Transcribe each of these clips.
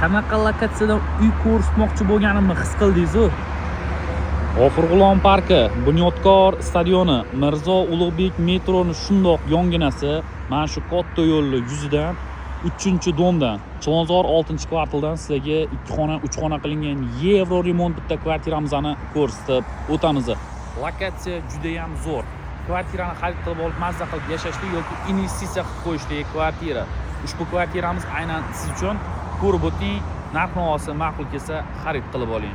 qanaqa lokatsiyadan uy ko'rsatmoqchi bo'lganimni his qildingiz-ku? G'ofur parki, Bunyodkor stadioni, Mirzo Ulug'bek metroni shundoq yonginasi, mana shu katta yo'lni yuzidan 3-domdan, Chilonzor 6-kvartaldan sizlarga 2 xona, 3 xona qilingan yevro remont bitta kvartiramizni ko'rsatib o'tamiz. Lokatsiya juda ham zo'r. Kvartirani xarid qilib olib, mazza qilib yashashlik yoki investitsiya qilib qo'yishlik kvartira. Ushbu kvartiramiz aynan siz uchun. Ko'rib o'ting, narx-navosi ma'qul kelsa xarid qilib oling.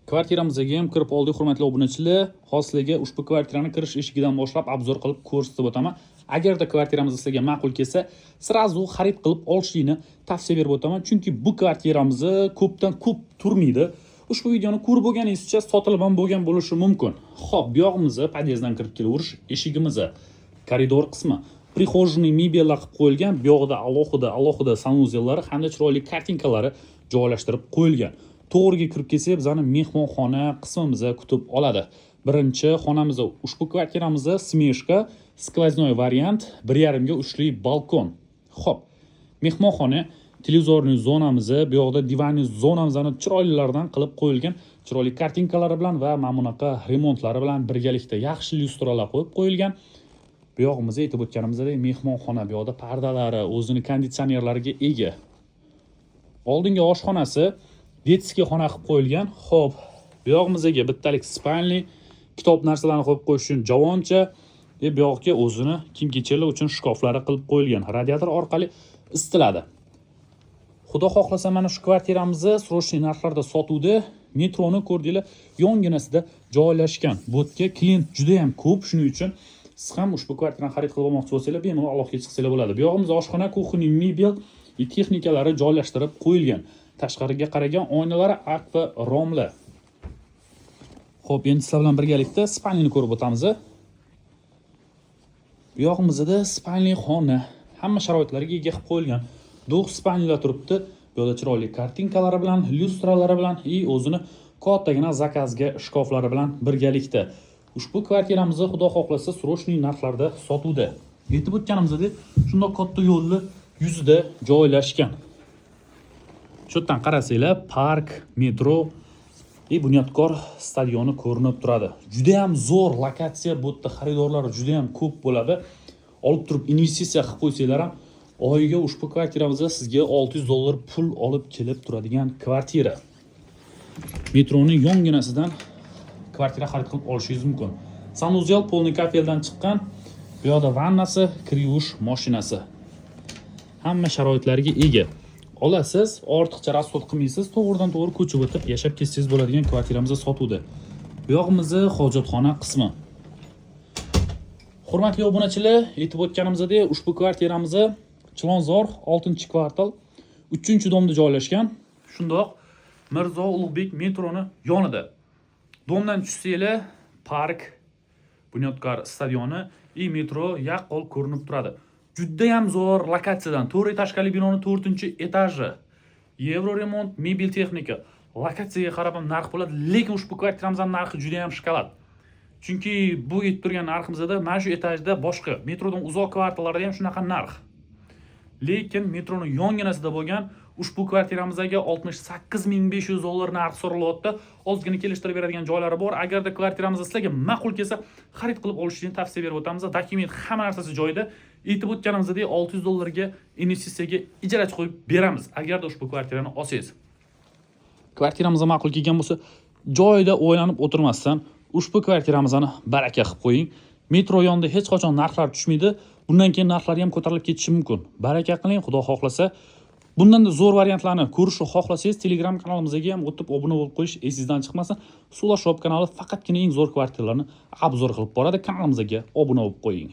Kvartiramizga ham kirib oldik, hurmatli obunachilar. Hozirga ushbu kvartirani kirish eshigidan boshlab obzor qilib ko'rsatib o'taman. Agarda kvartiramiz sizlarga ma'qul kelsa, sirazu xarid qilib olishlikni tavsiya berib o'taman, chunki bu kvartiramiz ko'pdan ko'p turmaydi. Ushbu videoni ko'rib bo'lganingizcha sotilib ham bo'lgan bo'lishi mumkin. Xo'p, bu yog'imizni podyezddan kirib kelaverish eshigimiz, koridor qismi, prixojniy mebellar qilib qo'yilgan, bu yoqda alohida sanuzellari hamda chiroyli kartinkalari joylashtirib qo'yilgan. To'g'riga kirib kelsak, bizani mehmonxona qismimiz kutib oladi. Birinchi xonamiz ushbu kvartiramiz smeshka, skvoznoy variant, 1,5 ga uchli balkon. Xo'p, mehmonxona, televizorniy zonamiz, bu yoqda divanniy zonamizni chiroylilardan qilib qo'yilgan, chiroyli kartinkalari bilan va mana bunaqa remontlari bilan birgalikda yaxshi lyustralar qo'yib qo'yilgan. Bu yog'imizda aytib o'tganimizdek mehmonxona, bu yoqda pardalari, o'zini konditsionerlariga ega. Oldingi oshxonasi detskiy xona qilib qo'yilgan. Xo'p, bu yog'imizga bittalik spalni, kitob narsalarni qo'yib qo'yish uchun javoncha, bu yoqqa o'zini kiyim-kechaklar uchun shkaflari qilib qo'yilgan. Radiator orqali isitiladi. Xudo xohlasa mana shu kvartiramizni srochniy narxlarda sotuvda, metroni ko'rdinglar, yonginasida joylashgan. Bu yerga klient juda ham ko'p, shuning uchun siz ham ushbu kvartirani xarid qilib olmoqchi bo'lsangiz, bemalol aloqaga chiqsanglar bo'ladi. Bu yog'imizda oshxona, kuxniy mebel, texnikalari joylashtirib qo'yilgan. Tashqariga qaragan oynalari akva romli. Xo'p, endi sizlar bilan birgalikda spalnini ko'rib o'tamiz. Bu yog'imizda spalni xona, hamma sharoitlariga ega qilib qo'yilgan. Do'q spalnilar turibdi. Bu yerda chiroyli kartinkalari bilan, lyustralari bilan, o'zini kattagina zakazga shkaflari bilan birgalikda. Ushbu kvartiramiz xudo xohlasa srochniy narxlarda sotuvda. Yetib o'tganimizdek, shundoq katta yo'lni yuzida joylashgan. Shu yerdan qarasanglar, park, metro Bunyodkor stadioni ko'rinib turadi. Juda ham zo'r lokatsiya, bu yerda xaridorlar juda ham ko'p bo'ladi. Olib turib investitsiya qilib qo'ysanglar ham oyiga ushbu kvartiramizda sizga $600 pul olib kelib turadigan kvartira. Metroning yonginasidan kvartira xarid qilib olishingiz mumkin. Sanuzel polniy kafeldan chiqqan, bu yoqda vannasi, kir yuvish mashinasi. Hamma sharoitlariga ega. Olasiz, ortiqcha rasxod qilmaysiz, to'g'ridan-to'g'ri ko'chib o'tib yashab ketsangiz bo'ladigan kvartiramiz sotuvda. Bu yog'imiz hojatxona qismi. Hurmatli obunachilar, aytib o'tganimizdek, ushbu kvartiramiz Chilonzor 6-kvartal 3-domda joylashgan. Shundoq Mirzo Ulug'bek metroni yonida. Domdan tushsanglar, park, Bunyodkor stadioni, metro yaqqol ko'rinib turadi. Juda ham zo'r lokatsiyadan 4 etajli binoning 4-etaji. Yevro remont, mebel texnika. Lokatsiyaga qarab ham narx bo'ladi, lekin ushbu kvartiramizning narxi juda ham shkolat. Chunki bu aytib turgan narximizda mana shu etajda boshqa, metrodan uzoq kvartallarda ham shunaqa narx. Lekin metroning yonginasida bo'lgan ushbu kvartiramizga $68,500 narx so'ralyapti. Ozgina kelishtirib beradigan joylari bor. Agarda kvartiramiz sizlarga ma'qul kelsa, xarid qilib olishni tavsiya berib o'tamiz. Dokument hamma narsasi joyida. Aytib o'tganimizdek $600 ga investitsiyaga ijarachi qo'yib beramiz. Agarda ushbu kvartirani olsangiz. Kvartiramizga ma'qul kelgan bo'lsa, joyida o'ylanib o'tirmasdan ushbu kvartiramizni baraka qilib qo'ying. Metro yonida hech qachon narxlar tushmaydi. Bundan keyin narxlar ham ko'tarilib ketishi mumkin. Baraka qiling, Xudo xohlasa. Bundan da zo'r variantlarni ko'rishni xohlasangiz, Telegram kanalimizga ham o'tib obuna bo'lib qo'yish esingizdan chiqmasin. Sula Shop kanali faqatgina eng zo'r kvartiralarni obzor qilib boradi. Kanalimizga obuna bo'lib qo'ying.